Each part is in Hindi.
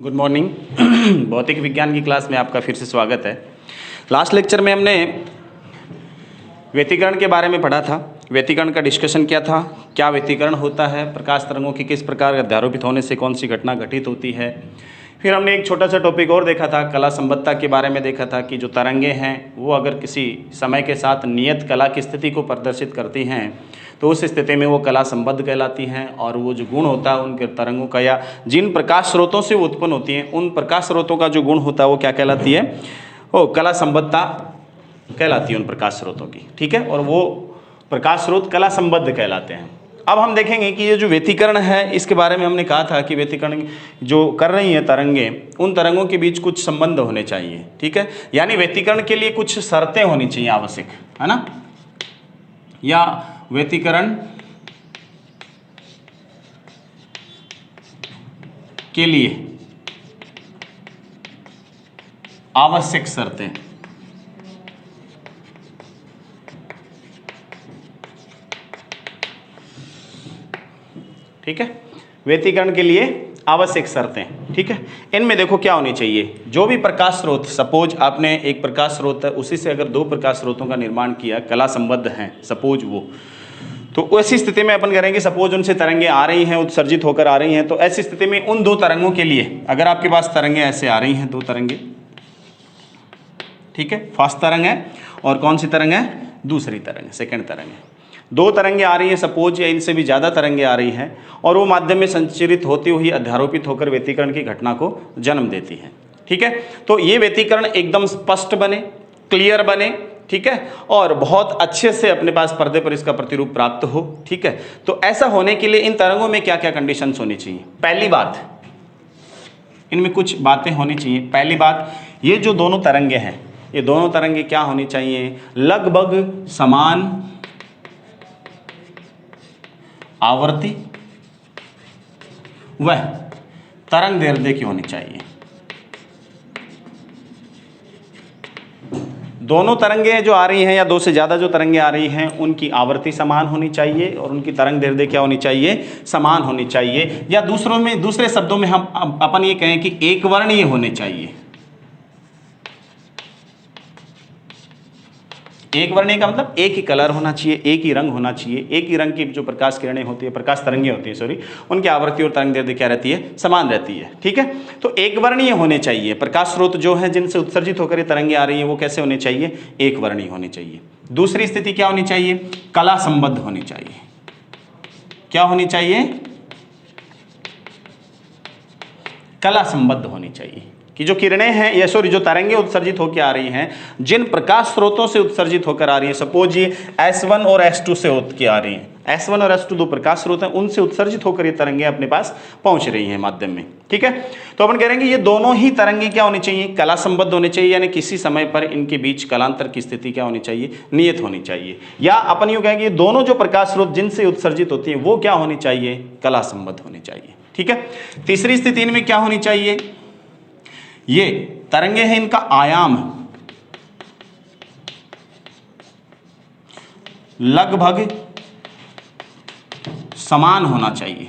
Good morning. भौतिक विज्ञान की क्लास में आपका फिर से स्वागत है। लास्ट लेक्चर में हमने व्यतिकरण के बारे में पढ़ा था। व्यतिकरण का डिस्कशन किया था, क्या व्यतिकरण होता है, प्रकाश तरंगों की किस प्रकार अध्यारोपित होने से कौन सी घटना घटित होती है। फिर हमने एक छोटा सा टॉपिक और देखा था, कला संबद्धता के बारे में देखा था कि जो तरंगे हैं वो अगर किसी समय के साथ नियत कला की स्थिति को प्रदर्शित करती हैं तो उस स्थिति में वो कला संबद्ध कहलाती हैं, और वो जो गुण होता है उनके तरंगों का या जिन प्रकाश स्रोतों से वो उत्पन्न होती हैं उन प्रकाश स्रोतों का जो गुण होता है वो क्या कहलाती है, वो कला संबद्धता कहलाती है उन प्रकाश स्रोतों की। ठीक है, और वो प्रकाश स्रोत कला संबद्ध कहलाते हैं। अब हम देखेंगे कि ये जो व्यतिकरण है इसके बारे में हमने कहा था कि व्यतिकरण जो कर रही हैं तरंगे, उन तरंगों के बीच कुछ संबंध होने चाहिए। ठीक है, यानी व्यतिकरण के लिए कुछ शर्तें होनी चाहिए आवश्यक, है ना, या व्यतिकरण के लिए आवश्यक शर्तें। ठीक है, व्यतिकरण के लिए आवश्यक शर्तें। ठीक है, इनमें देखो क्या होनी चाहिए। जो भी प्रकाश स्रोत, सपोज आपने एक प्रकाश स्रोत है, उसी से अगर दो प्रकाश स्रोतों का निर्माण किया, कला संबद्ध हैं सपोज वो, तो ऐसी स्थिति में अपन करेंगे, सपोज उनसे तरंगे आ रही हैं, उत्सर्जित होकर आ रही हैं, तो ऐसी स्थिति में उन दो तरंगों के लिए अगर आपके पास तरंगे ऐसे आ रही हैं, दो तरंगे, ठीक है, फर्स्ट तरंग है और कौन सी तरंग है, दूसरी तरंग है, सेकंड तरंग है। दो तरंगे आ रही हैं सपोज, या इनसे भी ज़्यादा तरंगे आ रही हैं, और वो माध्यम में संचरित होती हुई अध्यारोपित होकर व्यतिकरण की घटना को जन्म देती है। ठीक है, तो ये व्यतिकरण एकदम स्पष्ट बने, क्लियर बने, ठीक है, और बहुत अच्छे से अपने पास पर्दे पर इसका प्रतिरूप प्राप्त हो। ठीक है, तो ऐसा होने के लिए इन तरंगों में क्या क्या कंडीशंस होनी चाहिए। पहली बात, इनमें कुछ बातें होनी चाहिए। पहली बात, ये जो दोनों तरंगे हैं, ये दोनों तरंगे क्या होनी चाहिए, लगभग समान आवर्ती वह तरंग दैर्ध्य की होनी चाहिए। दोनों तरंगे जो आ रही हैं या दो से ज़्यादा जो तरंगे आ रही हैं उनकी आवर्ती समान होनी चाहिए और उनकी तरंग दैर्ध्य क्या होनी चाहिए, समान होनी चाहिए। या दूसरे शब्दों में हम अपन ये कहें कि एक वर्णीय होने चाहिए। एक वर्णीय का मतलब एक ही कलर होना चाहिए, एक ही रंग होना चाहिए, एक ही रंग की जो प्रकाश किरणें होती है, प्रकाश तरंगे होती है, सॉरी, उनकी आवृत्ति और तरंग दैर्ध्य क्या रहती है, समान रहती है। ठीक है, तो एक वर्णीय होने चाहिए। प्रकाश स्रोत जो है जिनसे उत्सर्जित होकर ये तरंगे आ रही हैं वो कैसे होने चाहिए, एक वर्णीय होने चाहिए। दूसरी स्थिति क्या होनी चाहिए, कला संबद्ध होनी चाहिए। क्या होनी चाहिए, कला संबद्ध होनी चाहिए कि जो किरणें हैं या सॉरी जो तरंगे उत्सर्जित होकर आ रही हैं, जिन प्रकाश स्रोतों से उत्सर्जित होकर आ रही है, सपोज ये S1 और S2 से होकर आ रही हैं, S1 और S2 दो प्रकाश स्रोत हैं, उनसे उत्सर्जित होकर ये तरंगे अपने पास पहुंच रही हैं माध्यम में। ठीक है, तो अपन कह रहे हैं कि ये दोनों ही तरंगे क्या होनी चाहिए, कला संबद्ध होने चाहिए, यानी किसी समय पर इनके बीच कलांतर की स्थिति क्या होनी चाहिए, नियत होनी चाहिए। या अपन यूं कहेंगे दोनों जो प्रकाश स्रोत जिनसे उत्सर्जित होती है वो क्या होनी चाहिए, कला संबद्ध होनी चाहिए। ठीक है, तीसरी स्थिति इनमें क्या होनी चाहिए, ये तरंगे हैं, इनका आयाम लगभग समान होना चाहिए।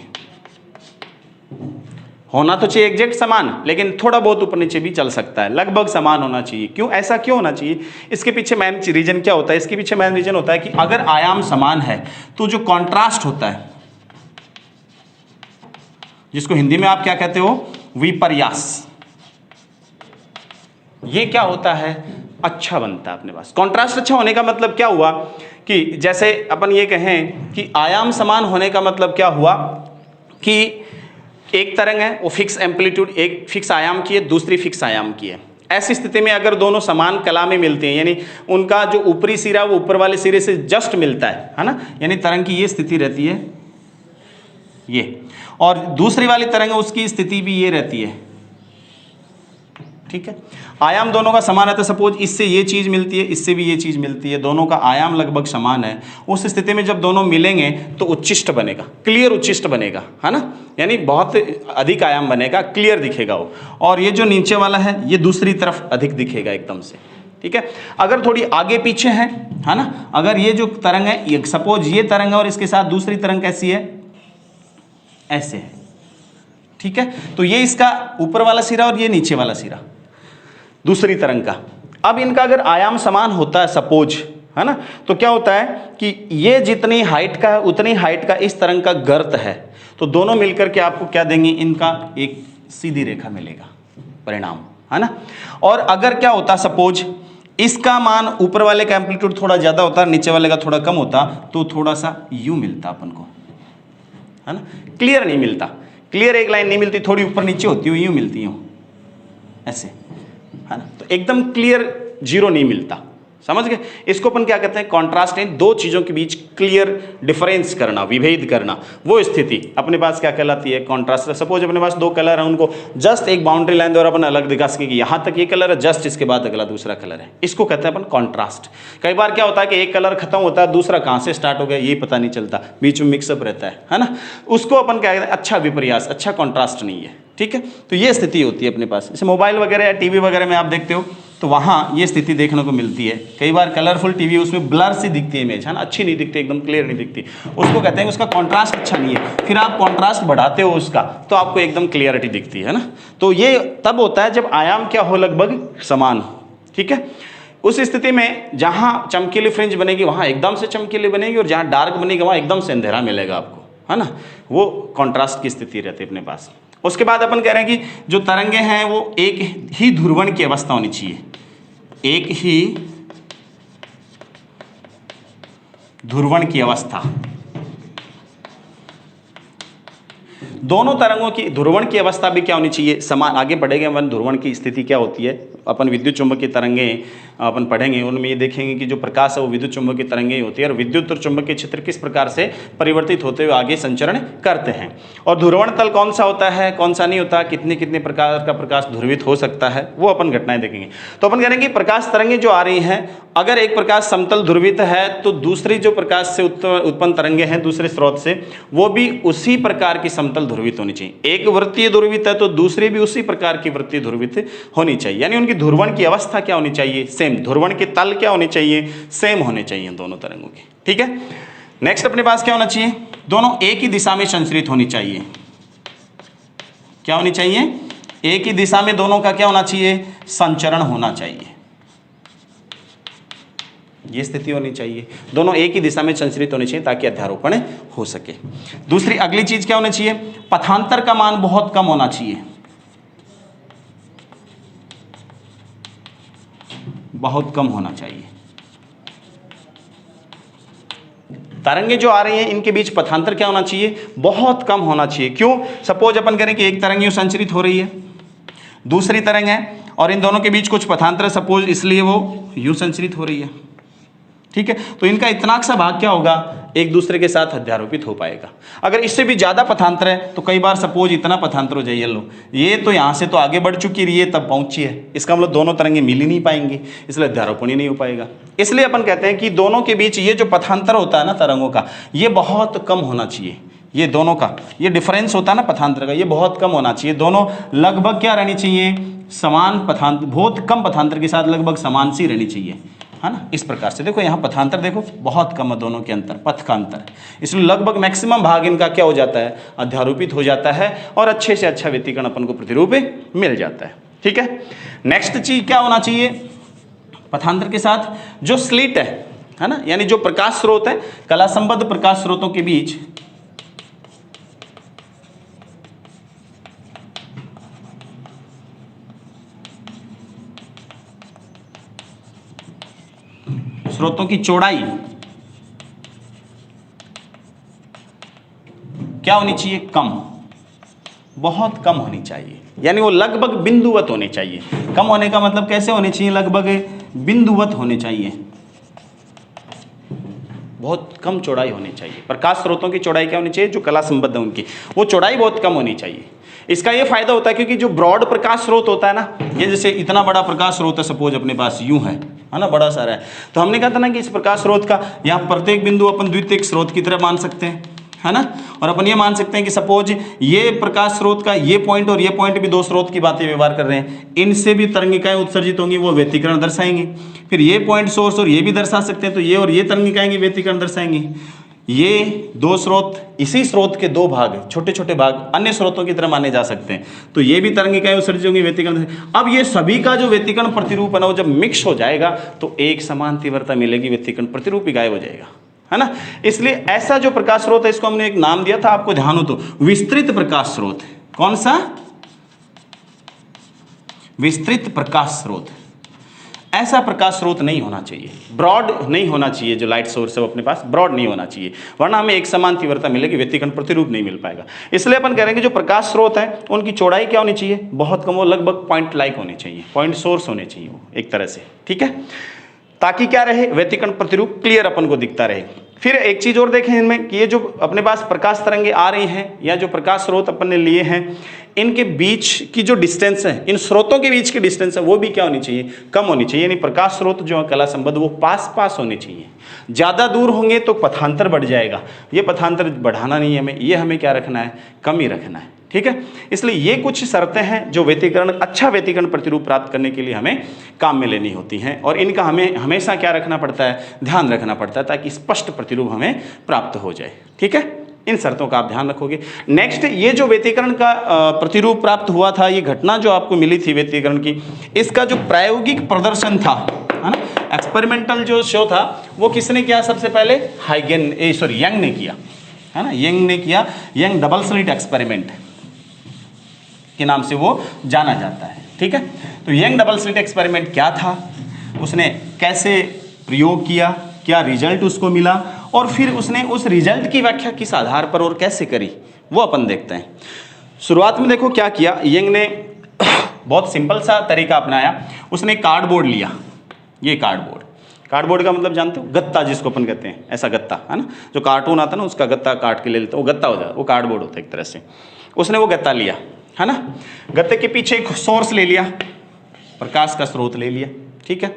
होना तो चाहिए एग्जैक्ट समान, लेकिन थोड़ा बहुत ऊपर नीचे भी चल सकता है, लगभग समान होना चाहिए। क्यों, ऐसा क्यों होना चाहिए, इसके पीछे मेन रीजन क्या होता है, इसके पीछे मेन रीजन होता है कि अगर आयाम समान है तो जो कॉन्ट्रास्ट होता है, जिसको हिंदी में आप क्या कहते हो, विपर्यास, ये क्या होता है, अच्छा बनता है अपने पास। कॉन्ट्रास्ट अच्छा होने का मतलब क्या हुआ कि जैसे अपन ये कहें कि आयाम समान होने का मतलब क्या हुआ कि एक तरंग है वो फिक्स एम्पलीट्यूड, एक फिक्स आयाम की है, दूसरी फिक्स आयाम की है। ऐसी स्थिति में अगर दोनों समान कला में मिलते हैं, यानी उनका जो ऊपरी सिरा वो ऊपर वाले सिरे से जस्ट मिलता है ना, यानी तरंग की ये स्थिति रहती है ये, और दूसरी वाली तरंग है उसकी स्थिति भी ये रहती है। ठीक है, आयाम दोनों का समान रहता है। सपोज इससे ये चीज मिलती है, इससे भी ये चीज मिलती है, दोनों का आयाम लगभग समान है। उस स्थिति में जब दोनों मिलेंगे तो उच्चिष्ट बनेगा, क्लियर उच्चिष्ट बनेगा, है ना, यानी बहुत अधिक आयाम बनेगा, क्लियर दिखेगा वो। और ये जो नीचे वाला है ये दूसरी तरफ अधिक दिखेगा एकदम से। ठीक है, अगर थोड़ी आगे पीछे है ना, अगर ये जो तरंग है, ये सपोज ये तरंग है और इसके साथ दूसरी तरंग कैसी है, ऐसे है, ठीक है, तो ये इसका ऊपर वाला सिरा और ये नीचे वाला सिरा दूसरी तरंग का। अब इनका अगर आयाम समान होता है सपोज, है ना, तो क्या होता है कि ये जितनी हाइट का है उतनी हाइट का इस तरंग का गर्त है, तो दोनों मिलकर के आपको क्या देंगे, इनका एक सीधी रेखा मिलेगा परिणाम, है ना। और अगर क्या होता सपोज इसका मान ऊपर वाले का एम्पलीट्यूड थोड़ा ज्यादा होता, नीचे वाले का थोड़ा कम होता, तो थोड़ा सा यूं मिलता अपन को, है ना, क्लियर नहीं मिलता, क्लियर एक लाइन नहीं मिलती, थोड़ी ऊपर नीचे होती, यूं मिलती हूं ऐसे, है ना, तो एकदम क्लियर जीरो नहीं मिलता, समझ गए। इसको अपन क्या कहते हैं, कॉन्ट्रास्ट है, दो चीजों के बीच क्लियर डिफरेंस करना, विभेद करना, वो स्थिति अपने पास क्या कहलाती है, कॉन्ट्रास्ट। सपोज अपने पास दो कलर है, उनको जस्ट एक बाउंड्री लाइन द्वारा अपन अलग दिखा सके कि यहां तक ये कलर है, जस्ट इसके बाद अगला दूसरा कलर है, इसको कहते हैं अपन कॉन्ट्रास्ट। कई बार क्या होता है कि एक कलर खत्म होता है, दूसरा कहां से स्टार्ट हो गया ये पता नहीं चलता, बीच में मिक्सअप रहता है ना, उसको अपन क्या कहते हैं, अच्छा विपर्यास, अच्छा कॉन्ट्रास्ट नहीं है, ठीक है। तो ये स्थिति होती है अपने पास, जैसे मोबाइल वगैरह या टीवी वगैरह में आप देखते हो तो वहाँ ये स्थिति देखने को मिलती है। कई बार कलरफुल टीवी उसमें ब्लर सी दिखती है इमेज, है ना, अच्छी नहीं दिखती, एकदम क्लियर नहीं दिखती, उसको कहते हैं उसका कॉन्ट्रास्ट अच्छा नहीं है। फिर आप कॉन्ट्रास्ट बढ़ाते हो उसका तो आपको एकदम क्लियरिटी दिखती है ना। तो ये तब होता है जब आयाम क्या हो, लगभग समान हो, ठीक है। उस स्थिति में जहाँ चमकीली फ्रिंज बनेगी वहाँ एकदम से चमकीली बनेगी, और जहाँ डार्क बनेगी वहाँ एकदम से अंधेरा मिलेगा आपको, है ना, वो कॉन्ट्रास्ट की स्थिति रहती है अपने पास। उसके बाद अपन कह रहे हैं कि जो तरंगे हैं वो एक ही ध्रुवण की अवस्था होनी चाहिए, एक ही ध्रुवण की अवस्था। दोनों तरंगों की ध्रुवण की अवस्था भी क्या होनी चाहिए, समान। आगे बढ़ेंगे अपन ध्रुवण की स्थिति क्या होती है, अपन विद्युत चुंबकीय तरंगें अपन पढ़ेंगे, उनमें ये देखेंगे कि जो प्रकाश है वो विद्युत चुंबकीय तरंगें होती है, और विद्युत और चुंबकीय क्षेत्र किस प्रकार से परिवर्तित होते हुए आगे संचरण करते हैं, और ध्रुवण तल कौन सा होता है कौन सा नहीं होता, कितने कितने प्रकार का प्रकाश ध्रुवित हो सकता है, वो अपन घटनाएं देखेंगे। तो अपन कह रहे हैं कि प्रकाश तरंगें जो आ रही हैं, अगर एक प्रकाश समतल ध्रुवित है तो दूसरी जो प्रकाश से उत्पन्न तरंगें हैं दूसरे स्रोत से, वो भी उसी प्रकार की समतल ध्रुवित होनी चाहिए। एक वृत्तीय ध्रुवित है तो दूसरी भी उसी प्रकार की वृत्तीय ध्रुवित होनी चाहिए, यानी उनकी ध्रुवण की अवस्था क्या होनी चाहिए, सेम। ध्रुवण के तल क्या होने चाहिए, सेम होने चाहिए दोनों तरंगों के, ठीक है। नेक्स्ट अपने पास क्या होना चाहिए, दोनों एक ही दिशा में संचरित होनी चाहिए। क्या होनी चाहिए, एक ही दिशा में दोनों का क्या होना चाहिए, संचरण होना चाहिए, ये स्थिति होनी चाहिए। दोनों एक ही दिशा में संचरित होने चाहिए ताकि अध्यारोपण हो सके। दूसरी अगली चीज क्या होनी चाहिए, पथांतर का मान बहुत कम होना चाहिए, बहुत कम होना चाहिए। तरंगे जो आ रही हैं इनके बीच पथांतर क्या होना चाहिए, बहुत कम होना चाहिए। क्यों, सपोज अपन करें कि एक तरंग यूं संचरित हो रही है, दूसरी तरंग है, और इन दोनों के बीच कुछ पथांतर है सपोज, इसलिए वो यूं संचरित हो रही है, ठीक है। तो इनका इतना सा भाग क्या होगा, एक दूसरे के साथ अध्यारोपित हो पाएगा। अगर इससे भी ज्यादा पथांतर है तो कई बार सपोज इतना पथांतर हो जाइए, लो ये तो यहाँ से तो आगे बढ़ चुकी रही है तब पहुंची है, इसका मतलब दोनों तरंगे मिल ही नहीं पाएंगी, इसलिए अध्यारोपण ही नहीं हो पाएगा। इसलिए अपन कहते हैं कि दोनों के बीच ये जो पथांतर होता है ना तरंगों का, ये बहुत कम होना चाहिए। ये दोनों का ये डिफरेंस होता है ना पथांतर का, ये बहुत कम होना चाहिए। दोनों लगभग क्या रहनी चाहिए, समान पथांतर, बहुत कम पथांतर के साथ लगभग समान सी रहनी चाहिए, है ना। इस प्रकार से देखो यहाँ पथांतर देखो बहुत कम है दोनों के अंतर, पथ का अंतर, इसलिए लगभग मैक्सिमम भाग इनका क्या हो जाता है, अध्यारोपित हो जाता है, और अच्छे से अच्छा व्यतिकरण अपन को प्रतिरूप मिल जाता है, ठीक है। नेक्स्ट चीज क्या होना चाहिए, पथांतर के साथ जो स्लिट है ना, यानी जो प्रकाश स्रोत है, कला संबद्ध प्रकाश स्रोतों के बीच स्रोतों की चौड़ाई क्या होनी चाहिए, कम, बहुत कम होनी चाहिए, यानी वो लगभग बिंदुवत होने चाहिए। कम होने का मतलब कैसे होने चाहिए, लगभग बिंदुवत होने चाहिए, बहुत कम चौड़ाई होनी चाहिए। प्रकाश स्रोतों की चौड़ाई क्या होनी चाहिए, जो कला संबद्ध है उनकी, वो चौड़ाई बहुत कम होनी चाहिए। इसका ये फायदा होता है क्योंकि जो ब्रॉड प्रकाश स्रोत होता है ना, ये जैसे इतना बड़ा प्रकाश स्रोत है सपोज अपने पास यूं है ना, बड़ा सारा है, तो हमने कहा था ना कि इस प्रकाश स्रोत का यहाँ प्रत्येक बिंदु अपन द्वितीयक स्रोत की तरह मान सकते हैं, है ना। और अपन ये मान सकते हैं कि सपोज ये प्रकाश स्रोत का ये पॉइंट और ये पॉइंट भी दो स्रोत की बातें व्यवहार कर रहे हैं, इनसे भी तरंगिकाएं उत्सर्जित होंगी, वो व्यतिकरण दर्शाएंगी। फिर ये पॉइंट सोर्स और ये भी दर्शा सकते हैं, तो ये और ये तरंगिकाएं व्यतिकरण दर्शाएंगी। ये दो स्रोत, इसी स्रोत के दो भाग, छोटे छोटे भाग अन्य स्रोतों की तरह माने जा सकते हैं। तो ये भी तरंगिकाएं उत्सर्जित होंगी व्यतिकरण से। अब ये सभी का जो व्यतिकरण प्रतिरूप है ना, वो जब मिक्स हो जाएगा तो एक समान तीव्रता मिलेगी, व्यतिकरण प्रतिरूप ही गायब हो जाएगा, है ना। इसलिए ऐसा जो प्रकाश स्रोत है, इसको हमने एक नाम दिया था, आपको ध्यान हो तो, विस्तृत प्रकाश स्रोत। कौन सा? विस्तृत प्रकाश स्रोत। ऐसा प्रकाश स्रोत नहीं होना चाहिए, ब्रॉड नहीं होना चाहिए। जो लाइट सोर्स है वो अपने पास ब्रॉड नहीं होना चाहिए, वरना हमें एक समान तीव्रता मिलेगी, व्यतिकरण प्रतिरूप नहीं मिल पाएगा। इसलिए अपन कह रहे हैं कि जो प्रकाश स्रोत है उनकी चौड़ाई क्या होनी चाहिए? बहुत कम हो, लगभग पॉइंट लाइक होनी चाहिए, पॉइंट सोर्स होने चाहिए वो एक तरह से, ठीक है, ताकि क्या रहे, व्यतिकरण प्रतिरूप क्लियर अपन को दिखता रहे। फिर एक चीज और देखें इनमें कि ये जो अपने पास प्रकाश तरंगे आ रही हैं या जो प्रकाश स्रोत अपन ने लिए हैं, इनके बीच की जो डिस्टेंस है, इन स्रोतों के बीच की डिस्टेंस है, वो भी क्या होनी चाहिए? कम होनी चाहिए। यानी प्रकाश स्रोत जो है कला संबद्ध, वो पास पास होने चाहिए। ज़्यादा दूर होंगे तो पथांतर बढ़ जाएगा, ये पथांतर बढ़ाना नहीं है हमें, ये हमें क्या रखना है? कम ही रखना है, ठीक है। इसलिए ये कुछ शर्तें हैं जो व्यतिकरण, अच्छा व्यतिकरण प्रतिरूप प्राप्त करने के लिए हमें काम में लेनी होती हैं, और इनका हमें हमेशा क्या रखना पड़ता है? ध्यान रखना पड़ता है, ताकि स्पष्ट प्रतिरूप हमें प्राप्त हो जाए, ठीक है। इन शर्तों का आप ध्यान रखोगे। नेक्स्ट, ये जो व्यतिकरण का प्रतिरूप प्राप्त हुआ था, ये घटना जो आपको मिली थी व्यतिकरण की, इसका जो प्रायोगिक प्रदर्शन था, है ना, एक्सपेरिमेंटल जो शो था, वो किसने किया? सबसे पहले यंग ने किया, है ना, यंग ने किया। यंग डबल स्लिट एक्सपेरिमेंट के नाम से वो जाना जाता है, ठीक है। तो यंग डबल स्लिट एक्सपेरिमेंट क्या था, उसने कैसे प्रयोग किया, क्या रिजल्ट उसको मिला, और फिर उसने उस रिजल्ट की व्याख्या किस आधार पर और कैसे करी, वो अपन देखते हैं। शुरुआत में देखो क्या किया यंग ने, बहुत सिंपल सा तरीका अपनाया। उसने कार्डबोर्ड लिया, ये कार्डबोर्ड का मतलब जानते हो? गत्ता जिसको अपन कहते हैं, ऐसा गत्ता, है ना, जो कार्टून आता है ना, उसका गत्ता काट के ले लेते, वो गत्ता हो जाता है, वो कार्डबोर्ड होता है एक तरह से। उसने वो गत्ता लिया, है ना, गत्ते के पीछे एक सोर्स ले लिया, प्रकाश का स्रोत ले लिया, ठीक है,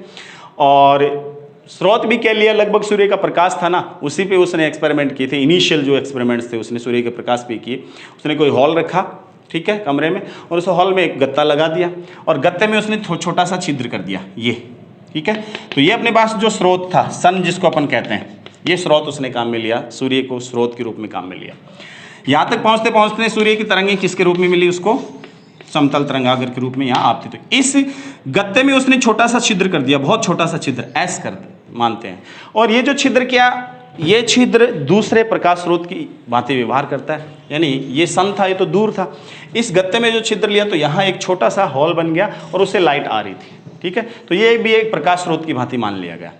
और स्रोत भी क्या लिया? लगभग सूर्य का प्रकाश था ना, उसी पे उसने एक्सपेरिमेंट किए थे। इनिशियल जो एक्सपेरिमेंट्स थे उसने सूर्य के प्रकाश पे किए। उसने कोई हॉल रखा, ठीक है, कमरे में, और उस हॉल में एक गत्ता लगा दिया, और गत्ते में उसने छोटा सा छिद्र कर दिया, ये, ठीक है। तो ये अपने पास जो स्रोत था, सन जिसको अपन कहते हैं, ये स्रोत उसने काम में लिया, सूर्य को स्रोत के रूप में काम में लिया। यहाँ तक पहुँचते पहुँचते सूर्य की तरंगें किसके रूप में मिली उसको? समतल तरंगागर के रूप में यहाँ आती। तो इस गत्ते में उसने छोटा सा छिद्र कर दिया, बहुत छोटा सा छिद्र, ऐस कर मानते हैं, और ये जो छिद्र क्या, ये छिद्र दूसरे प्रकाश स्रोत की भांति व्यवहार करता है। यानी ये सन था, ये तो दूर था, इस गत्ते में जो छिद्र लिया तो यहाँ एक छोटा सा हॉल बन गया और उससे लाइट आ रही थी, ठीक है। तो ये भी एक प्रकाश स्रोत की भांति मान लिया गया।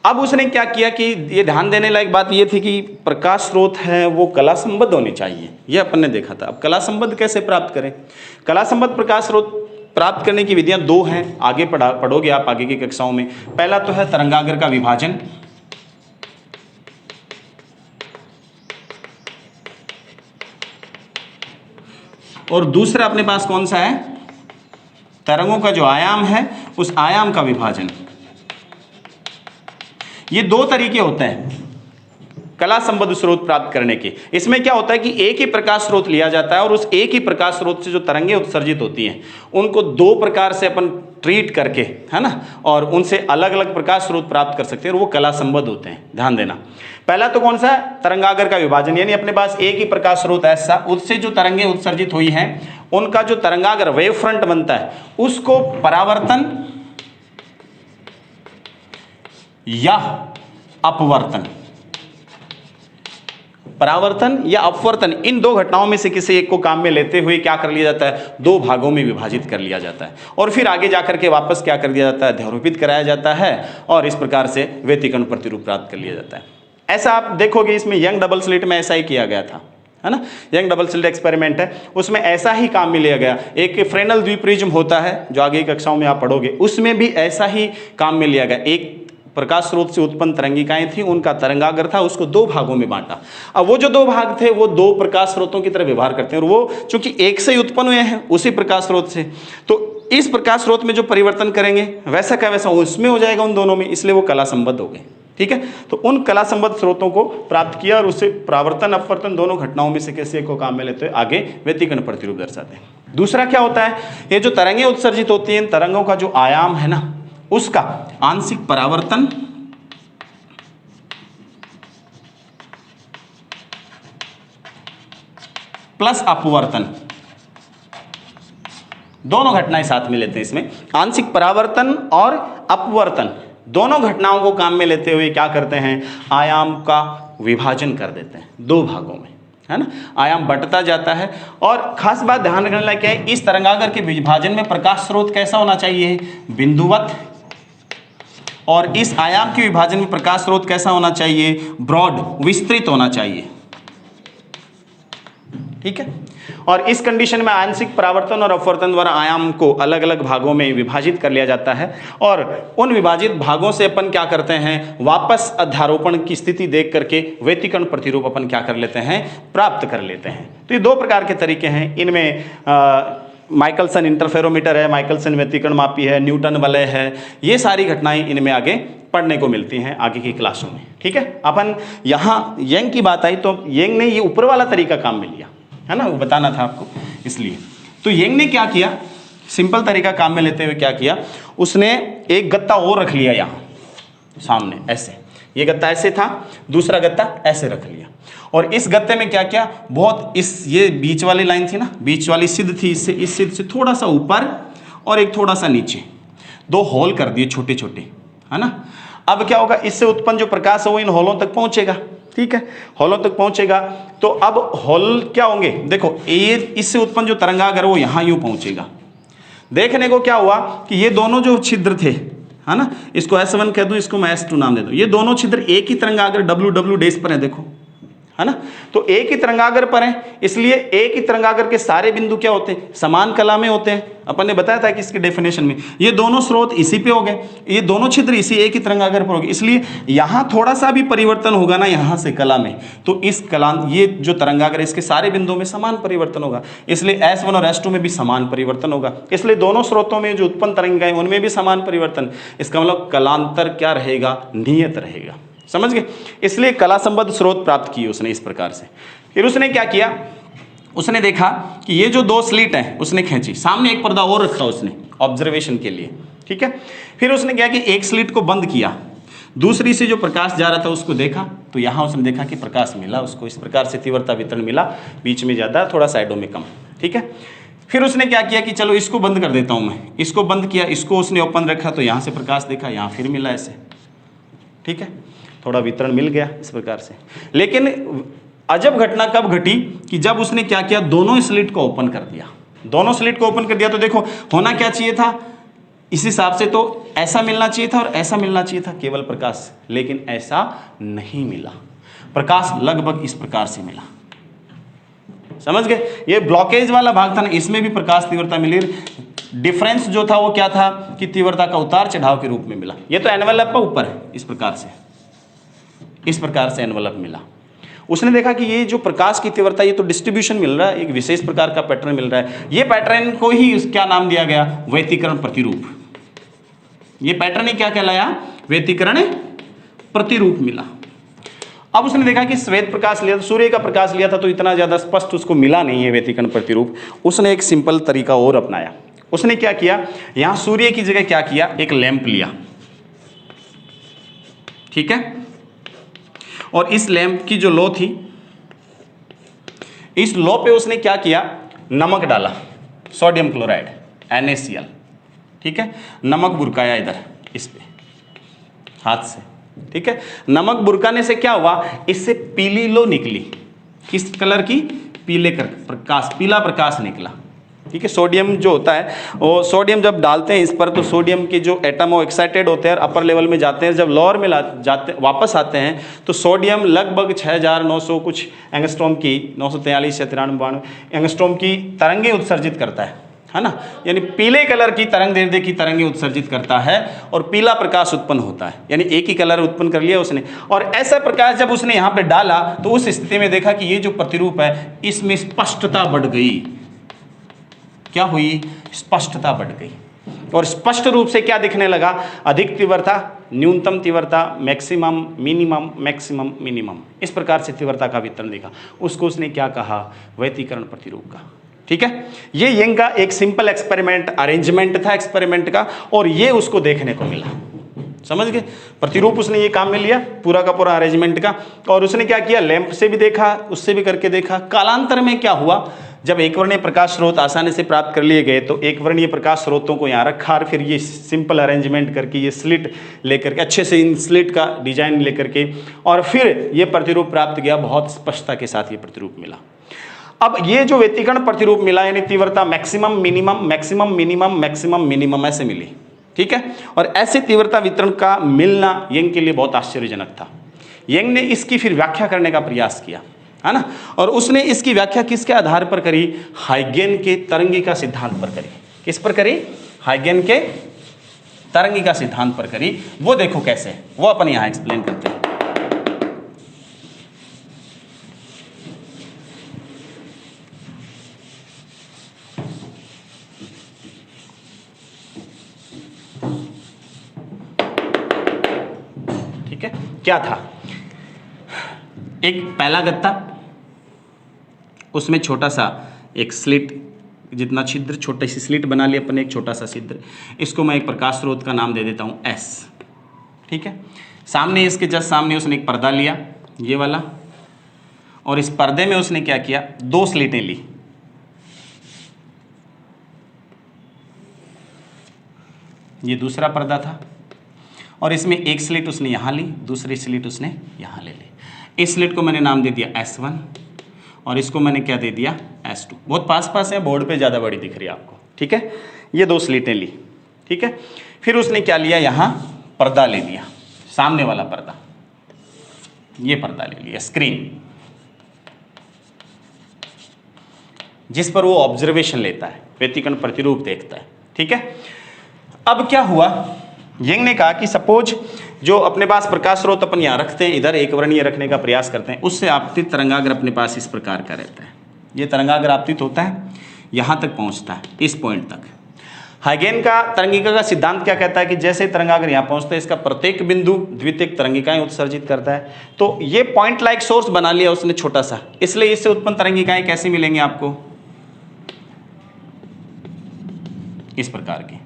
अब उसने क्या किया कि ये ध्यान देने लायक बात ये थी कि प्रकाश स्रोत है वो कला संबद्ध होने चाहिए, ये अपन ने देखा था। अब कला संबद्ध कैसे प्राप्त करें? कला संबद्ध प्रकाश स्रोत प्राप्त करने की विधियां दो हैं, आगे पढ़ोगे आप आगे की कक्षाओं में। पहला तो है तरंगागर का विभाजन, और दूसरा अपने पास कौन सा है? तरंगों का जो आयाम है उस आयाम का विभाजन। ये दो तरीके होते हैं कला संबद्ध स्रोत प्राप्त करने के। इसमें क्या होता है कि एक ही प्रकाश स्रोत लिया जाता है और उस एक ही प्रकाश स्रोत से जो तरंगें उत्सर्जित होती हैं उनको दो प्रकार से अपन ट्रीट करके, है ना, और उनसे अलग अलग प्रकाश स्रोत प्राप्त कर सकते हैं, और वो कला संबद्ध होते हैं। ध्यान देना, पहला तो कौन सा है? तरंगागर का विभाजन। यानी अपने पास एक ही प्रकाश स्रोत ऐसा, उससे जो तरंगें उत्सर्जित हुई हैं उनका जो तरंगागर वेव फ्रंट बनता है उसको परावर्तन या अपवर्तन, परावर्तन या अपवर्तन, इन दो घटनाओं में से किसी एक को काम में लेते हुए क्या कर लिया जाता है? दो भागों में विभाजित कर लिया जाता है, और फिर आगे जाकर के वापस क्या कर दिया जाता है? ध्रुवीकृत कराया जाता है, और इस प्रकार से व्यतिकरण प्रतिरूप प्राप्त कर लिया जाता है। ऐसा आप देखोगे इसमें यंग डबल स्लिट में ऐसा ही किया गया था, है ना। यंग डबल स्लिट एक्सपेरिमेंट है, उसमें ऐसा ही काम में लिया गया। एक फ्रेनल द्विप्रिज्म होता है जो आगे की कक्षाओं में आप पढ़ोगे, उसमें भी ऐसा ही काम में लिया गया। एक प्रकाश स्रोत से उत्पन्न तरंगिकाएं थी, उनका तरंगागर था, उसको दो भागों में बांटा। अब वो जो दो भाग थे वो दो प्रकाश स्रोतों की तरह व्यवहार करते हैं, और वो चूंकि एक से ही उत्पन्न हुए हैं उसी प्रकाश स्रोत से, तो इस प्रकाश स्रोत में जो परिवर्तन करेंगे वैसा का वैसा उसमें हो जाएगा उन दोनों में, इसलिए वो कला संबद्ध हो गए, ठीक है। तो उन कला संबद्ध स्रोतों को प्राप्त किया, और उससे परावर्तन अपवर्तन दोनों घटनाओं में से किसी एक को काम में लेते हुए आगे व्यतिकरण प्रतिरूप दर्शाते हैं। दूसरा क्या होता है? ये जो तरंगें उत्सर्जित होती हैं, तरंगों का जो आयाम है ना, उसका आंशिक परावर्तन प्लस अपवर्तन, दोनों घटनाएं साथ में लेते हैं इसमें। आंशिक परावर्तन और अपवर्तन दोनों घटनाओं को काम में लेते हुए क्या करते हैं, आयाम का विभाजन कर देते हैं दो भागों में, है ना। आयाम बढ़ता जाता है। और खास बात ध्यान रखने लायक क्या है, इस तरंगागर के विभाजन में प्रकाश स्रोत कैसा होना चाहिए, बिंदुवत, और इस आयाम के विभाजन में प्रकाश स्रोत कैसा होना चाहिए, ब्रॉड, विस्तृत होना चाहिए। ठीक है। और इस कंडीशन में आंशिक परावर्तन और अपवर्तन द्वारा आयाम को अलग अलग भागों में विभाजित कर लिया जाता है, और उन विभाजित भागों से अपन क्या करते हैं, वापस अध्यारोपण की स्थिति देख करके व्यतिकरण प्रतिरूप अपन क्या कर लेते हैं, प्राप्त कर लेते हैं। तो ये दो प्रकार के तरीके हैं। इनमें माइकलसन इंटरफेरोमीटर है, माइकलसन व्यतिकरण मापी है, न्यूटन वलय है, ये सारी घटनाएं इनमें आगे पढ़ने को मिलती हैं आगे की क्लासों में। ठीक है। अपन यहाँ यंग की बात आई तो यंग ने ये ऊपर वाला तरीका काम में लिया, है ना, वो बताना था आपको इसलिए। तो यंग ने क्या किया, सिंपल तरीका काम में लेते हुए क्या किया, उसने एक गत्ता और रख लिया यहाँ सामने ऐसे, ये गत्ता ऐसे था, दूसरा गत्ता ऐसे रख लिया, और इस गत्ते में क्या किया, बहुत इस ये बीच वाली लाइन थी ना, बीच वाली सिद्ध थी, इससे इस सिद्ध से थोड़ा सा ऊपर और एक थोड़ा सा नीचे, दो होल कर दिए छोटे छोटे, है ना। अब क्या होगा, इससे उत्पन्न जो प्रकाश है वो इन होलों तक पहुंचेगा। ठीक है, होलों तक पहुंचेगा तो अब होल क्या होंगे, देखो ये इससे उत्पन्न जो तरंगागर वो यहाँ यूं पहुंचेगा। देखने को क्या हुआ कि ये दोनों जो छिद्र थे, है ना, इसको S1 कह दूं, इसको मैं S2 नाम दे दूं, ये दोनों छिद्र एक ही तरंगागर WW डैश पर है, देखो, है ना। तो एक ही तरंगागर पर है, इसलिए एक ही तरंगागर के सारे बिंदु क्या होते हैं, समान कला में होते हैं। अपन ने बताया था कि इसके डेफिनेशन में ये दोनों स्रोत इसी पे हो गए, ये दोनों छिद्र इसी एक ही तरंगागर पर हो गए, इसलिए यहाँ थोड़ा सा भी परिवर्तन होगा ना यहाँ से कला में, तो इस कला ये जो तरंगागर है इसके सारे बिंदुओं में समान परिवर्तन होगा, इसलिए S1 और S2 में भी समान परिवर्तन होगा, इसलिए दोनों स्रोतों में जो उत्पन्न तरंगाएं उनमें भी समान परिवर्तन। इसका मतलब कलांतर क्या रहेगा, नियत रहेगा। समझ गए। इसलिए कला संबद्ध स्रोत प्राप्त किए उसने इस प्रकार से। फिर उसने क्या किया, उसने देखा कि ये जो दो स्लिट हैं उसने खींची, सामने एक पर्दा और रखा उसने ऑब्जर्वेशन के लिए। ठीक है। फिर उसने क्या कि एक स्लिट को बंद किया, दूसरी से जो प्रकाश जा रहा था उसको देखा, तो यहाँ उसने देखा कि प्रकाश मिला उसको, इस प्रकार से तीव्रता वितरण मिला, बीच में ज़्यादा थोड़ा साइडों में कम। ठीक है। फिर उसने क्या किया कि चलो इसको बंद कर देता हूँ मैं, इसको बंद किया, इसको उसने ओपन रखा, तो यहाँ से प्रकाश देखा, यहाँ फिर मिला ऐसे। ठीक है, थोड़ा वितरण मिल गया इस प्रकार से। लेकिन अजब घटना कब घटी कि जब उसने क्या किया, दोनों स्लिट को ओपन कर दिया, दोनों स्लिट को ओपन कर दिया, तो देखो होना क्या चाहिए था, इस हिसाब से तो ऐसा मिलना चाहिए था और ऐसा मिलना चाहिए था केवल प्रकाश, लेकिन ऐसा नहीं मिला, प्रकाश लगभग इस प्रकार से मिला। समझ गए। ये ब्लॉकेज वाला भाग था ना, इसमें भी प्रकाश तीव्रता मिली, डिफरेंस जो था वो क्या था कि तीव्रता का उतार चढ़ाव के रूप में मिला। ये तो एनवेलप पर ऊपर है, इस प्रकार से, इस प्रकार से एनवेलप मिला। उसने देखा कि ये जो प्रकाश की तीव्रता, ये तो डिस्ट्रीब्यूशन मिल रहा है, एक विशेष प्रकार का पैटर्न मिल रहा है, ये पैटर्न को ही क्या नाम दिया गया, व्यतिकरण प्रतिरूप। ये पैटर्न ही क्या कहलाया, व्यतिकरण प्रतिरूप मिला। अब उसने देखा कि श्वेत प्रकाश लिया, सूर्य का प्रकाश लिया था तो इतना ज्यादा स्पष्ट उसको मिला नहीं है व्यतिकरण प्रतिरूप। उसने एक सिंपल तरीका और अपनाया। उसने क्या किया, यहां सूर्य की जगह क्या किया, एक लैंप लिया। ठीक है। और इस लैंप की जो लो थी, इस लो पे उसने क्या किया, नमक डाला, सोडियम क्लोराइड NaCl। ठीक है। नमक बुरकाया इधर इस पे हाथ से। ठीक है। नमक बुरकाने से क्या हुआ, इससे पीली लो निकली, किस कलर की, पीले प्रकाश, पीला प्रकाश निकला। ठीक है। सोडियम जो होता है वो, सोडियम जब डालते हैं इस पर, तो सोडियम के जो एटम वो एक्साइटेड होते हैं और अपर लेवल में जाते हैं, जब लोअर में जाते वापस आते हैं तो सोडियम लगभग 6900 कुछ एंगस्ट्रॉम की, 943 या 93 एंगस्ट्रॉम की तरंगें उत्सर्जित करता है ना, यानी पीले कलर की तरंग दैर्ध्य की तरंगें उत्सर्जित करता है और पीला प्रकाश उत्पन्न होता है, यानी एक ही कलर उत्पन्न कर लिया उसने। और ऐसा प्रकाश जब उसने यहाँ पे डाला तो उस स्थिति में देखा कि ये जो प्रतिरूप है इसमें स्पष्टता बढ़ गई। क्या हुई, स्पष्टता बढ़ गई, और स्पष्ट रूप से क्या दिखने लगा, अधिक तीव्रता, न्यूनतम तीव्रता, मैक्सिमम, मिनिमम, मैक्सिमम, मिनिमम, इस प्रकार से तीव्रता का वितरण दिखा। उसको उसने क्या कहा, व्यतिकरण प्रतिरूप का। ठीक है। ये यंग का एक सिंपल एक्सपेरिमेंट अरेंजमेंट था एक्सपेरिमेंट का, और ये उसको देखने को मिला। समझ गए? प्रतिरूप उसने ये काम में लिया पूरा का पूरा अरेंजमेंट का, और उसने क्या किया, लैंप से भी देखा, उससे भी करके देखा। कालांतर में क्या हुआ, जब एक वर्णीय प्रकाश स्रोत आसानी से प्राप्त कर लिए गए तो एक वर्णीय प्रकाश स्रोतों को यहाँ रखा और फिर ये सिंपल अरेंजमेंट करके ये स्लिट लेकर के अच्छे से इन स्लिट का डिजाइन लेकर के और फिर ये प्रतिरूप प्राप्त किया। बहुत स्पष्टता के साथ ये प्रतिरूप मिला। अब ये जो व्यतिकरण प्रतिरूप मिला यानी तीव्रता maximum minimum maximum minimum maximum minimum ऐसे मिली, ठीक है। और ऐसे तीव्रता वितरण का मिलना यंग के लिए बहुत आश्चर्यजनक था। यंग ने इसकी फिर व्याख्या करने का प्रयास किया, है ना, और उसने इसकी व्याख्या किसके आधार पर करी, हाइगेन के तरंगिका सिद्धांत पर करी। किस पर करी, हाइगेन के तरंगिका सिद्धांत पर करी। वो देखो कैसे, वो अपन यहां एक्सप्लेन करते हैं। ठीक है, क्या था, एक पहला गत्ता, उसमें छोटा सा एक स्लिट जितना छिद्र, छोटी सी स्लिट बना ली अपन, एक छोटा सा छिद्र, इसको मैं एक प्रकाश स्रोत का नाम दे देता हूं एस, ठीक है। सामने इसके जस्ट सामने उसने एक पर्दा लिया ये वाला, और इस पर्दे में उसने क्या किया, दो स्लिटें ली। ये दूसरा पर्दा था और इसमें एक स्लिट उसने यहां ली, दूसरी स्लिट उसने यहां ले ली। इस स्लिट को मैंने नाम दे दिया S1 और इसको मैंने क्या दे दिया S2। बहुत पास पास है, बोर्ड पे ज़्यादा बड़ी दिख रही है आपको, ठीक है। ये दो स्लिटें ली, ठीक है। फिर उसने क्या लिया, यहाँ पर्दा ले लिया, सामने वाला पर्दा, ये पर्दा ले लिया, स्क्रीन, जिस पर वो ऑब्जर्वेशन लेता है, व्यतिकरण प्रतिरूप देखता है, ठीक है। अब क्या हुआ, यंग ने कहा कि सपोज जो अपने पास प्रकाश स्रोत अपन यहाँ रखते हैं, इधर एक वर्णीय रखने का प्रयास करते हैं, उससे आपतित तरंगाग्र अपने पास इस प्रकार का रहता है। ये तरंगाग्र आपतित होता है, यहाँ तक पहुँचता है, इस पॉइंट तक। हाइगेन का तरंगिका का सिद्धांत क्या कहता है कि जैसे तरंगाग्र यहाँ पहुँचता है, इसका प्रत्येक बिंदु द्वितीयक तरंगिकाएं उत्सर्जित करता है। तो ये पॉइंट लाइक सोर्स बना लिया उसने छोटा सा, इसलिए इससे उत्पन्न तरंगिकाएं कैसे मिलेंगे आपको, इस प्रकार की।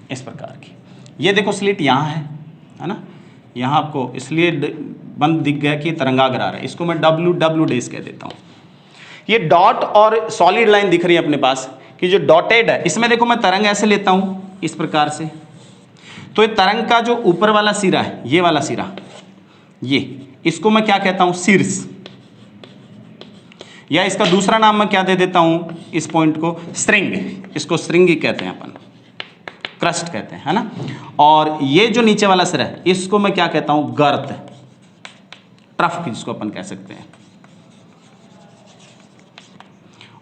इस प्रकार की, ये देखो स्लिट यहाँ है ना, यहाँ आपको इसलिए बंद दिख गया कि तरंगाग्र आ रहा है, इसको मैं डब्ल्यू डेज कह देता हूँ। ये डॉट और सॉलिड लाइन दिख रही है अपने पास कि जो डॉटेड है, इसमें देखो मैं तरंग ऐसे लेता हूँ इस प्रकार से, तो ये तरंग का जो ऊपर वाला सिरा है, ये वाला सिरा, ये इसको मैं क्या कहता हूँ, शीर्ष, या इसका दूसरा नाम मैं क्या दे देता हूँ, इस पॉइंट को स्ट्रिंग, इसको स्ट्रिंग ही कहते हैं अपन, क्रस्ट कहते हैं, है ना। और ये जो नीचे वाला सिरा है, इसको मैं क्या कहता हूं, गर्त, ट्रफ जिसको अपन कह सकते हैं।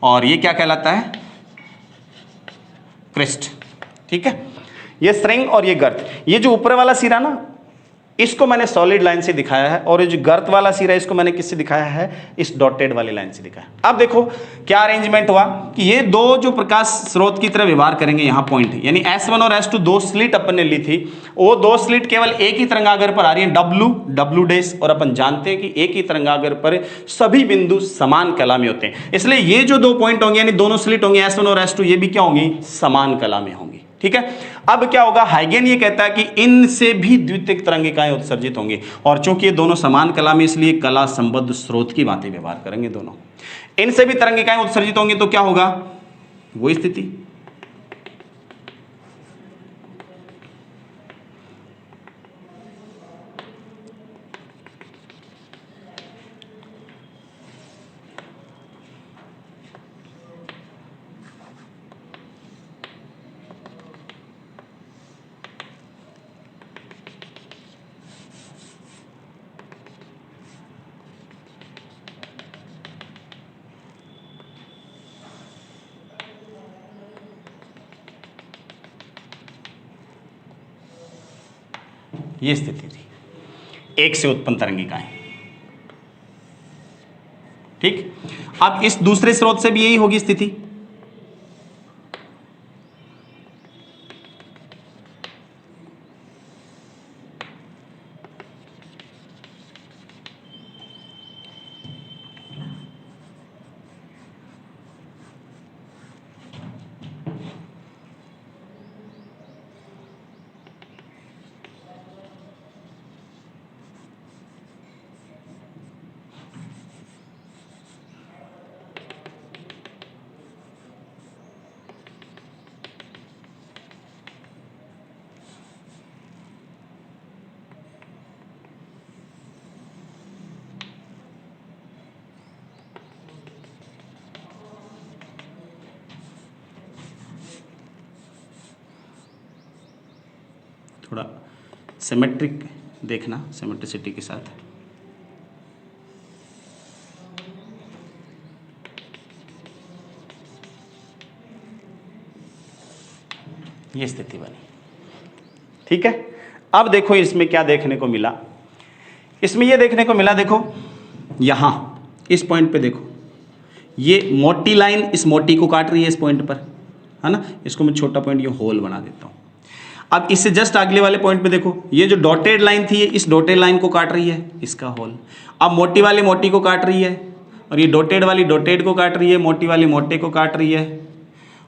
और ये क्या कहलाता है, क्रिस्ट, ठीक है। ये स्ट्रिंग और ये गर्त, ये जो ऊपर वाला सिरा ना, इसको मैंने सॉलिड लाइन से दिखाया है, और ये जो गर्त वाला सिरा इसको मैंने किससे दिखाया है, इस डॉटेड वाली लाइन से दिखाया। अब देखो क्या अरेंजमेंट हुआ कि ये दो जो प्रकाश स्रोत की तरह व्यवहार करेंगे, यहाँ पॉइंट यानी S1 और S2 दो स्लिट अपन ने ली थी, वो दो स्लिट केवल एक ही तरंगाग्र पर आ रही है, डब्ल्यू डैश, और अपन जानते हैं कि एक ही तरंगाग्र पर सभी बिंदु समान कला में होते हैं, इसलिए ये जो दो पॉइंट होंगे यानी दोनों स्लिट होंगे S1 और S2, ये भी क्या होंगी, समान कला में होंगी, ठीक है। अब क्या होगा, हाइगेन ये कहता है कि इनसे भी द्वितीयक तरंगिकाएं उत्सर्जित होंगी, और चूंकि ये दोनों समान कला में, इसलिए कला संबद्ध स्रोत की बातें व्यवहार करेंगे दोनों। इनसे भी तरंगिकाएं उत्सर्जित होंगी तो क्या होगा, वो स्थिति, ये स्थिति थी, एक से उत्पन्न तरंगिकाएं, ठीक। अब इस दूसरे स्रोत से भी यही होगी स्थिति, थोड़ा सिमेट्रिक देखना, सिमेट्रिसिटी के साथ। ये स्थिति बनी, ठीक है। अब देखो इसमें क्या देखने को मिला, इसमें ये देखने को मिला, देखो यहां इस पॉइंट पे देखो, ये मोटी लाइन इस मोटी को काट रही है इस पॉइंट पर, है ना। इसको मैं छोटा पॉइंट ये होल बना देता हूं। अब इससे जस्ट अगले वाले पॉइंट पे देखो, ये जो डॉटेड लाइन थी, ये इस डॉटेड लाइन को काट रही है, इसका होल। अब मोटी वाली मोटी को काट रही है, और ये डॉटेड वाली डॉटेड को काट रही है, मोटी वाली मोटे को काट रही है,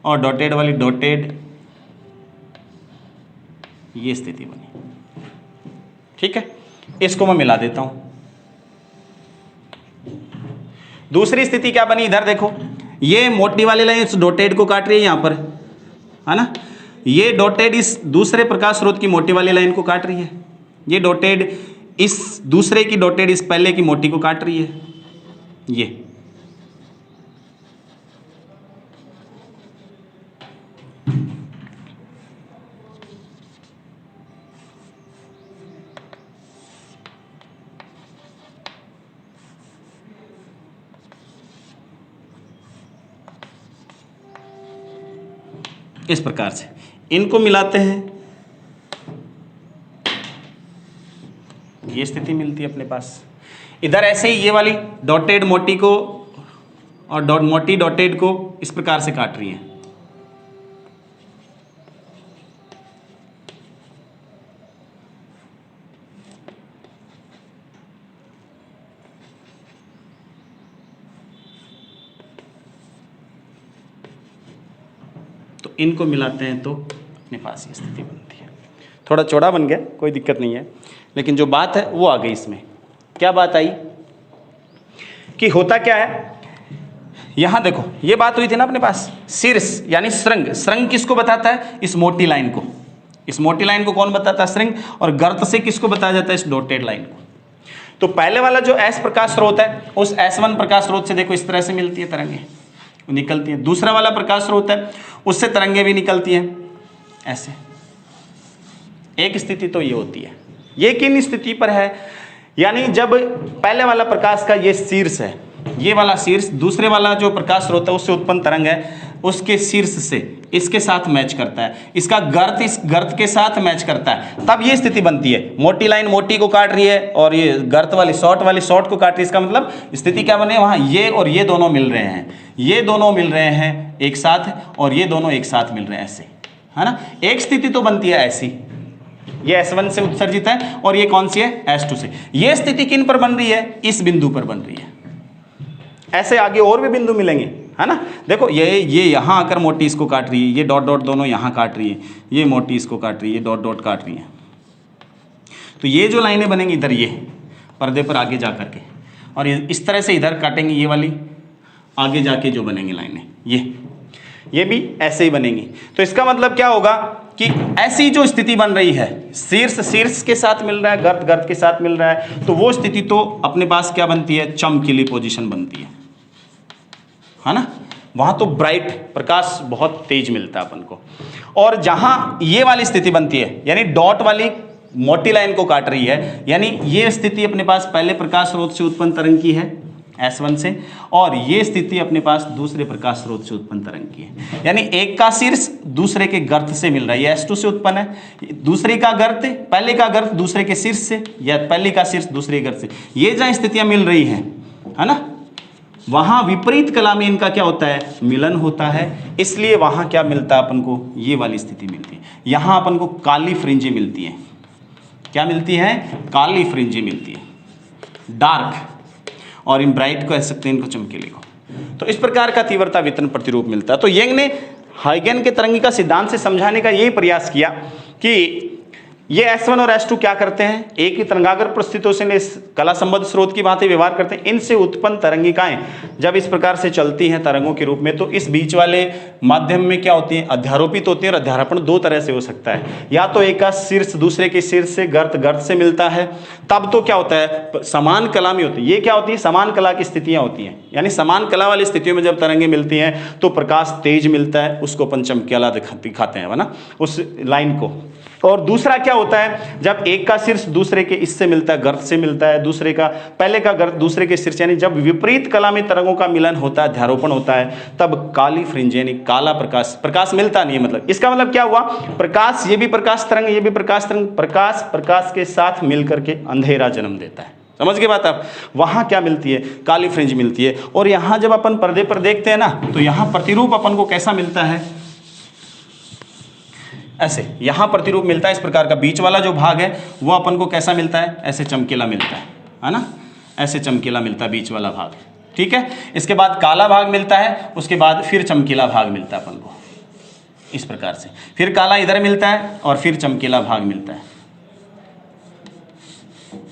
और डॉटेड वाली डॉटेड। ये स्थिति बनी, ठीक है। इसको मैं मिला देता हूं। दूसरी स्थिति क्या बनी, इधर देखो, ये मोटी वाली लाइन इस डॉटेड को काट रही है यहां पर, है ना। ये डॉटेड इस दूसरे प्रकाश स्रोत की मोटी वाली लाइन को काट रही है, ये डॉटेड इस दूसरे की डॉटेड इस पहले की मोटी को काट रही है, ये। इस प्रकार से इनको मिलाते हैं, ये स्थिति मिलती है अपने पास। इधर ऐसे ही ये वाली डॉटेड मोटी को और मोटी डॉटेड को इस प्रकार से काट रही है। तो इनको मिलाते हैं तो अपने पास ये स्थिति बनती है। थोड़ा चौड़ा बन गया, कोई दिक्कत नहीं है, लेकिन जो बात है वो आ गई। इसमें क्या बात आई कि होता क्या है, यहां देखो ये बात हुई थी ना अपने पास, शीर्ष यानी श्रृंग। श्रृंग किसको बताता है, इस मोटी लाइन को। इस मोटी लाइन को कौन बताता है, श्रृंग। और गर्त से किसको बताया जाता है, इस डॉटेड लाइन को। तो पहले वाला जो एस प्रकाश स्रोत है, उस S1 प्रकाश स्रोत से देखो इस तरह से मिलती है तरंगे, निकलती है। दूसरा वाला प्रकाश स्रोत है, उससे तरंगे भी निकलती हैं ऐसे। एक स्थिति तो ये होती है। ये किन स्थिति पर है, यानी जब पहले वाला प्रकाश का ये शीर्ष है, ये वाला शीर्ष दूसरे वाला जो प्रकाश स्रोत है उससे उत्पन्न तरंग है, उसके शीर्ष से इसके साथ मैच करता है, इसका गर्त इस गर्त के साथ मैच करता है, तब ये स्थिति बनती है। मोटी लाइन मोटी को काट रही है और ये गर्त वाली शॉर्ट को काट रही है। इसका मतलब स्थिति क्या बने, वहां ये और ये दोनों मिल रहे हैं, ये दोनों मिल रहे हैं एक साथ, और ये दोनों एक साथ मिल रहे हैं ऐसे, है ना। एक स्थिति तो बनती है ऐसी, ये S1 से उत्सर्जित है और ये कौन सी है, S2 से। ये स्थिति किन पर बन रही है, इस बिंदु पर बन रही है। ऐसे आगे और भी बिंदु मिलेंगे, है ना। देखो ये यहां आकर मोटी इसको काट रही है, ये डॉट डॉट दोनों यहां काट रही है, ये मोटी इसको काट रही है, ये डॉट डॉट काट रही है। तो ये जो लाइनें बनेंगी इधर, ये पर्दे पर आगे जा करके, और इस तरह से इधर काटेंगे, ये वाली आगे जाके जो बनेंगी लाइनें, ये भी ऐसे ही बनेंगी। तो इसका मतलब क्या होगा कि ऐसी जो स्थिति बन रही है, शीर्ष के साथ मिल रहा है, गर्त के साथ मिल रहा है, तो वो स्थिति तो अपने पास क्या बनती है, चमकीली पोजीशन बनती है ना। वहां तो ब्राइट प्रकाश बहुत तेज मिलता है अपन को। और जहां ये वाली स्थिति बनती है, यानी डॉट वाली मोटी लाइन को काट रही है, यानी ये स्थिति अपने पास पहले प्रकाश स्रोत से उत्पन्न तरंग की है S1 से, और ये स्थिति अपने पास दूसरे प्रकाश स्रोत से उत्पन्न तरंग की है। यानी एक का शीर्ष दूसरे के गर्त से मिल रहा है, ये S2 से उत्पन्न है, दूसरे का गर्त पहले का गर्त दूसरे के शीर्ष से, या पहले का शीर्ष दूसरे गर्त से। ये जहां स्थितियां मिल रही हैं, है ना, वहां विपरीत कला में इनका क्या होता है, मिलन होता है। इसलिए वहां क्या मिलता है अपन को, ये वाली स्थिति मिलती है। यहां अपन को काली फ्रिंजें मिलती हैं। क्या मिलती है, काली फ्रिंजें मिलती है, डार्क, और इन ब्राइट को कह सकते हैं, इनको चमकीले को। तो इस प्रकार का तीव्रता वितरण प्रतिरूप मिलता है। तो यंग ने हाइगन के तरंगिका सिद्धांत से समझाने का यही प्रयास किया कि ये S1 और S2 क्या करते हैं, एक ही तरंगाग्र परिस्थितियों से इस कला संबद्ध स्रोत की भांति व्यवहार करते हैं। इनसे उत्पन्न तरंगिकाएं जब इस प्रकार से चलती हैं तरंगों के रूप में, तो इस बीच वाले माध्यम में क्या होती है, अध्यारोपित होती है। और अध्यारोपण दो तरह से हो सकता है, या तो एक का शीर्ष दूसरे के शीर्ष से गर्त से मिलता है, तब तो क्या होता है, समान कला में होती है। ये क्या होती है, समान कला की स्थितियां होती हैं, यानी समान कला वाली स्थितियों में जब तरंगे मिलती हैं तो प्रकाश तेज मिलता है, उसको अपन चमकीला दिखाते हैं, है ना, उस लाइन को। और दूसरा क्या होता है, जब एक का शीर्ष दूसरे के इससे मिलता है, गर्त से मिलता है, दूसरे का पहले का गर्त दूसरे के शीर्ष, यानी जब विपरीत कला में तरंगों का मिलन होता है, ध्यारोपण होता है, तब काली फ्रिंज यानी काला प्रकाश, प्रकाश मिलता नहीं है, मतलब इसका मतलब क्या हुआ, प्रकाश, ये भी प्रकाश तरंग, ये भी प्रकाश तरंग, प्रकाश प्रकाश के साथ मिलकर के अंधेरा जन्म देता है। समझ गए बात आप? वहां क्या मिलती है, काली फ्रिंज मिलती है। और यहां जब अपन पर्दे पर देखते हैं ना, तो यहां प्रतिरूप अपन को कैसा मिलता है, ऐसे यहां प्रतिरूप मिलता है, इस प्रकार का बीच वाला जो भाग है वो अपन को कैसा मिलता है, ऐसे चमकीला मिलता है ना, ऐसे चमकीला मिलता है बीच वाला भाग, ठीक है। इसके बाद काला भाग मिलता है, उसके बाद फिर चमकीला भाग मिलता है अपन को, इस प्रकार से, फिर काला इधर मिलता है और फिर चमकीला भाग मिलता है,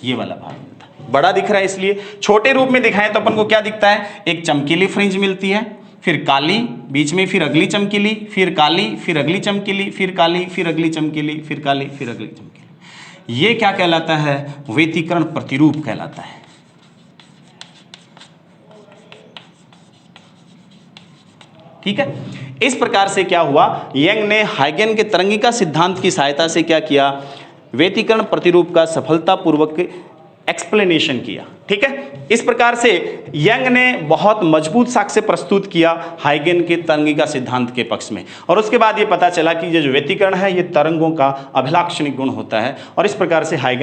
ये वाला भाग मिलता है। बड़ा दिख रहा है इसलिए, छोटे रूप में दिखाएं तो अपन को क्या दिखता है, एक चमकीली फ्रिंज मिलती है, फिर काली, बीच में फिर अगली चमकीली, फिर काली, फिर अगली चमकीली, फिर काली, फिर अगली चमकीली, फिर काली, फिर अगली चमकीली। ये क्या कहलाता है, व्यतिकरण प्रतिरूप कहलाता है। ठीक है, इस प्रकार से क्या हुआ, यंग ने हाइगन के तरंगिका सिद्धांत की सहायता से क्या किया, व्यतिकरण प्रतिरूप का सफलतापूर्वक एक्सप्लेनेशन किया। ठीक है, इस प्रकार से यंग ने बहुत मजबूत साक्ष्य प्रस्तुत किया हाइगन के तरंगिका सिद्धांत के पक्ष में, और उसके बाद ये पता चला कि ये जो व्यतिकरण है ये तरंगों का अभिलाक्षणिक गुण होता है, और इस प्रकार से हाइगन